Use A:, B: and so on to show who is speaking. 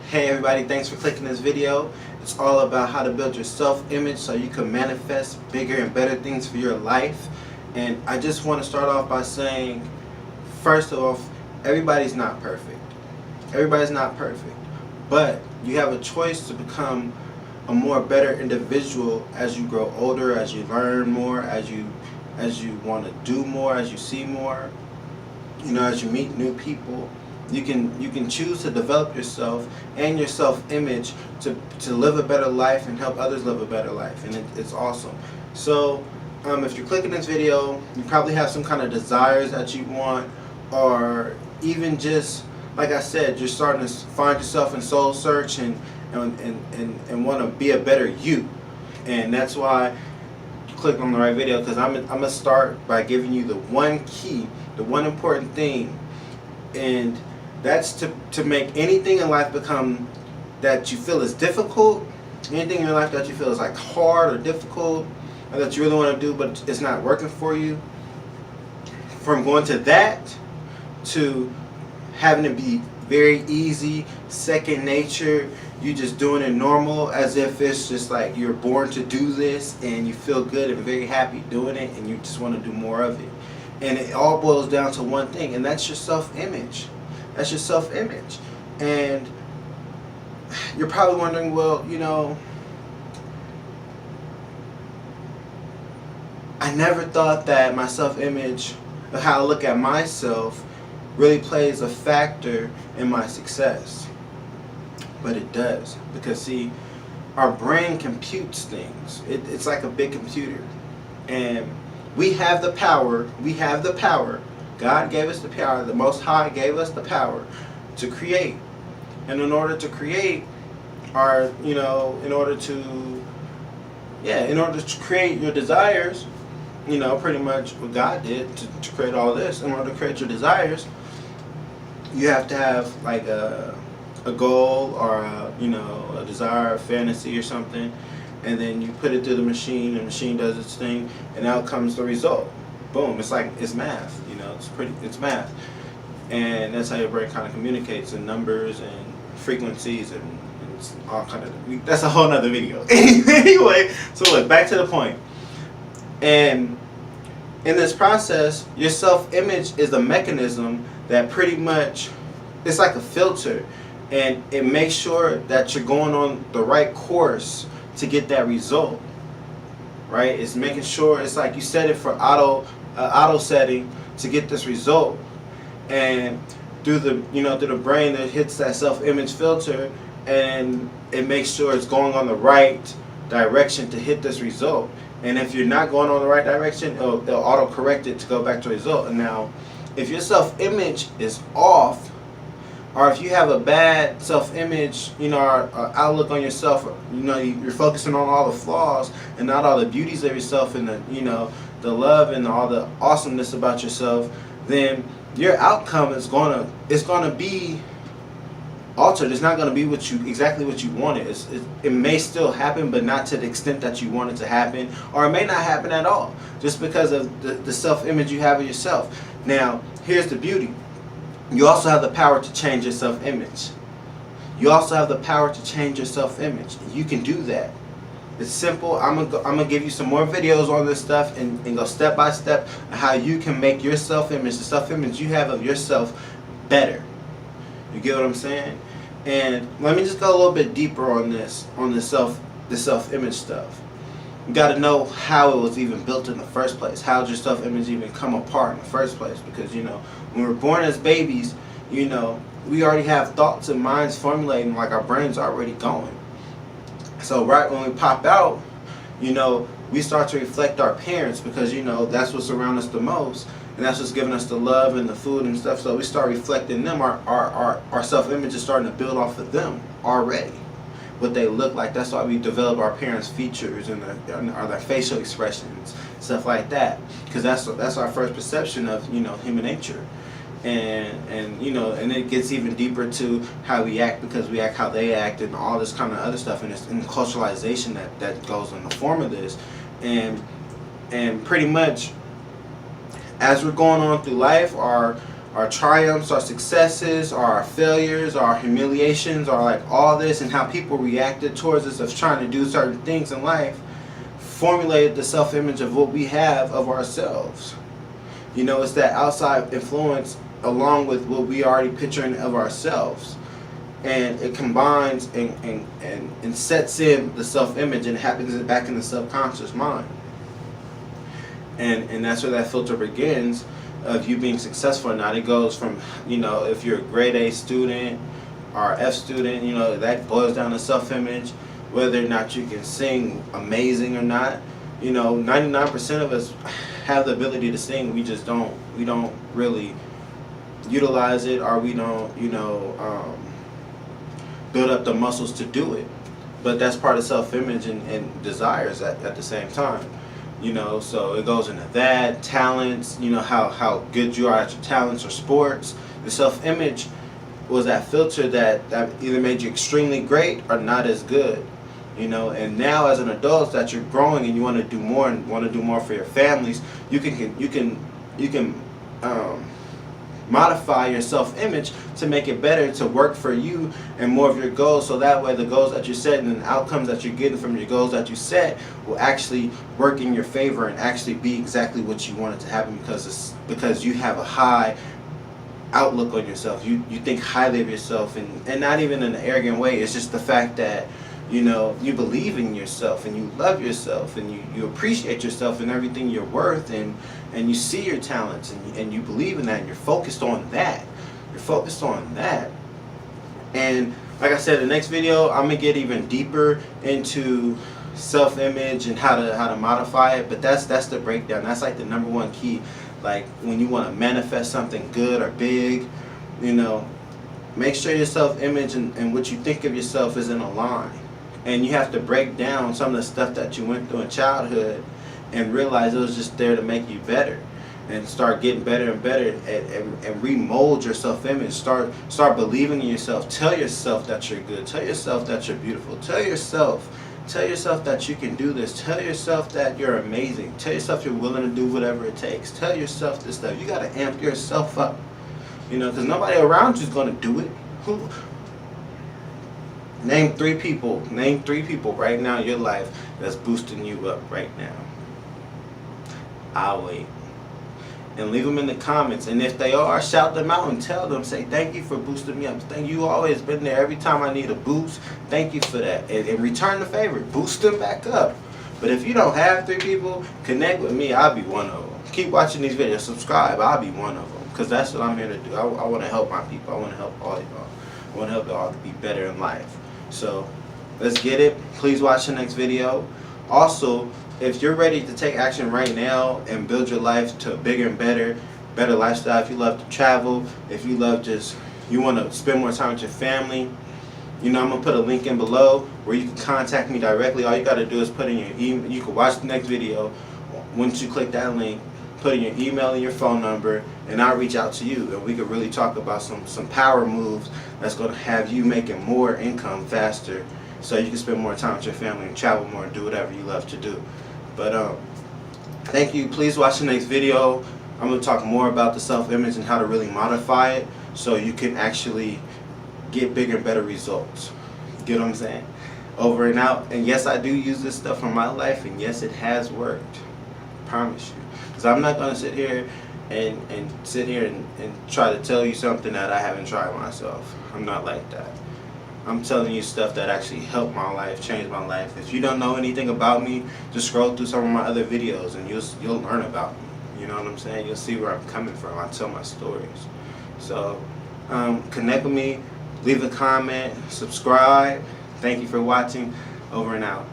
A: Hey everybody, thanks for clicking this video. It's all about how to build your self-image so you can manifest bigger and better things for your life. And I just want to start off by saying, first off, everybody's not perfect. Everybody's not perfect. But you have a choice to become a more better individual as you grow older, as you learn more, as you want to do more, as you see more, as you meet new people. You can choose to develop yourself and your self-image to live a better life and help others live a better life, and it's awesome. So if you're clicking this video, you probably have some kind of desires that you want, or even just, like I said, you're starting to find yourself in soul search and want to be a better you. And that's why you clicked on the right video, because I'm gonna start by giving you the one key, the one important thing, and that's to make anything in life become that you feel is difficult, anything in your life that you feel is like hard or difficult, or that you really want to do but it's not working for you, from going to that to having it be very easy, second nature, you just doing it normal as if it's just like you're born to do this and you feel good and very happy doing it and you just want to do more of it. And it all boils down to one thing, and that's your self-image. That's your self-image. And you're probably wondering, well, I never thought that my self-image, or how I look at myself, really plays a factor in my success. But it does. Because, see, our brain computes things. It's like a big computer. And we have the power. God gave us the power. The Most High gave us the power to create. And in order to create in order to create your desires, pretty much what God did to create all this. In order to create your desires, you have to have like a goal or a desire, a fantasy or something, and then you put it through the machine, and the machine does its thing, and out comes the result. Boom! It's math. It's math, and that's how your brain kind of communicates in numbers and frequencies and it's all kind of. That's a whole nother video. Anyway, so look, back to the point. And in this process, your self-image is a mechanism that pretty much, it's like a filter, and it makes sure that you're going on the right course to get that result. Right? It's making sure, it's like you set it for auto setting to get this result, and through the brain that hits that self-image filter, and it makes sure it's going on the right direction to hit this result. And if you're not going on the right direction, it'll auto-correct it to go back to the result. And now, if your self-image is off, or if you have a bad self-image, or outlook on yourself, you're focusing on all the flaws and not all the beauties of yourself, and the love and all the awesomeness about yourself, then your outcome is gonna be altered. It's not gonna be exactly what you wanted. It may still happen, but not to the extent that you want it to happen, or it may not happen at all, just because of the self-image you have of yourself. Now, here's the beauty. You also have the power to change your self-image. You also have the power to change your self-image. You can do that. It's simple. I'm gonna give you some more videos on this stuff and go step by step on how you can make your self-image, the self-image you have of yourself, better. You get what I'm saying? And let me just go a little bit deeper on the self-image stuff. You got to know how it was even built in the first place. How did your self-image even come apart in the first place? Because when we're born as babies, we already have thoughts and minds formulating, like our brains are already going. So right when we pop out, we start to reflect our parents, because that's what's around us the most, and that's what's giving us the love and the food and stuff. So we start reflecting them. Our self-image is starting to build off of them already, what they look like. That's why we develop our parents' features and their facial expressions, stuff like that, because that's our first perception of human nature. And it gets even deeper to how we act, because we act how they act, and all this kind of other stuff, and it's in the culturalization that goes in the form of this. And pretty much as we're going on through life, our our triumphs, our successes, our failures, our humiliations, or like all this, and how people reacted towards us of trying to do certain things in life, formulated the self-image of what we have of ourselves. You know, it's that outside influence along with what we already picturing of ourselves, and it combines and sets in the self-image, and happens back in the subconscious mind, and that's where that filter begins of you being successful or not. It goes from, you know, if you're a grade A student or F student, you know, that boils down to self-image, whether or not you can sing amazing or not. You know, 99% of us have the ability to sing, we don't really utilize it, or we don't, you know, build up the muscles to do it. But that's part of self-image and desires at the same time. You know, so it goes into that, talents, you know, how good you are at your talents or sports. The self-image was that filter that either made you extremely great or not as good. You know, and now as an adult that you're growing and you want to do more and want to do more for your families, you can modify your self-image to make it better, to work for you and more of your goals, so that way the goals that you're setting and the outcomes that you're getting from your goals that you set will actually work in your favor and actually be exactly what you want it to happen, because you have a high outlook on yourself. You think highly of yourself, and not even in an arrogant way. It's just the fact that, you know, you believe in yourself and you love yourself and you appreciate yourself and everything you're worth, and you see your talents and you believe in that, and you're focused on that. You're focused on that. And like I said, the next video I'm gonna get even deeper into self-image and how to modify it. But that's the breakdown. That's like the number one key. Like when you want to manifest something good or big, you know, make sure your self-image and what you think of yourself is in a line. And you have to break down some of the stuff that you went through in childhood and realize it was just there to make you better, and start getting better and better, and remold your self-image. Start believing in yourself. Tell yourself that you're good. Tell yourself that you're beautiful. Tell yourself that you can do this. Tell yourself that you're amazing. Tell yourself you're willing to do whatever it takes. Tell yourself this stuff. You got to amp yourself up, you know, because nobody around you is going to do it. Name three people right now in your life that's boosting you up right now. I'll wait. And leave them in the comments. And if they are, shout them out and tell them, say, thank you for boosting me up. Thank you, always been there every time I need a boost. Thank you for that. And return the favor. Boost them back up. But if you don't have 3 people, connect with me. I'll be one of them. Keep watching these videos. Subscribe. I'll be one of them. Because that's what I'm here to do. I want to help my people. I want to help all y'all. I want to help y'all to be better in life. So let's get it. Please watch the next video. Also, if you're ready to take action right now and build your life to a bigger and better lifestyle, if you love to travel, if you love you want to spend more time with your family, you know, I'm going to put a link in below where you can contact me directly. All you got to do is put in your email. You can watch the next video. Once you click that link, put in your email and your phone number, and I'll reach out to you, and we could really talk about some power moves that's going to have you making more income faster, so you can spend more time with your family and travel more and do whatever you love to do. But thank you. Please watch the next video. I'm going to talk more about the self-image and how to really modify it so you can actually get bigger and better results. Get what I'm saying? Over and out. And yes, I do use this stuff in my life, and yes, it has worked. I promise you. Because I'm not going to sit here and try to tell you something that I haven't tried myself. I'm not like that. I'm telling you stuff that actually helped my life, changed my life. If you don't know anything about me, just scroll through some of my other videos and you'll learn about me. You know what I'm saying? You'll see where I'm coming from. I tell my stories. So connect with me, leave a comment, subscribe. Thank you for watching. Over and out.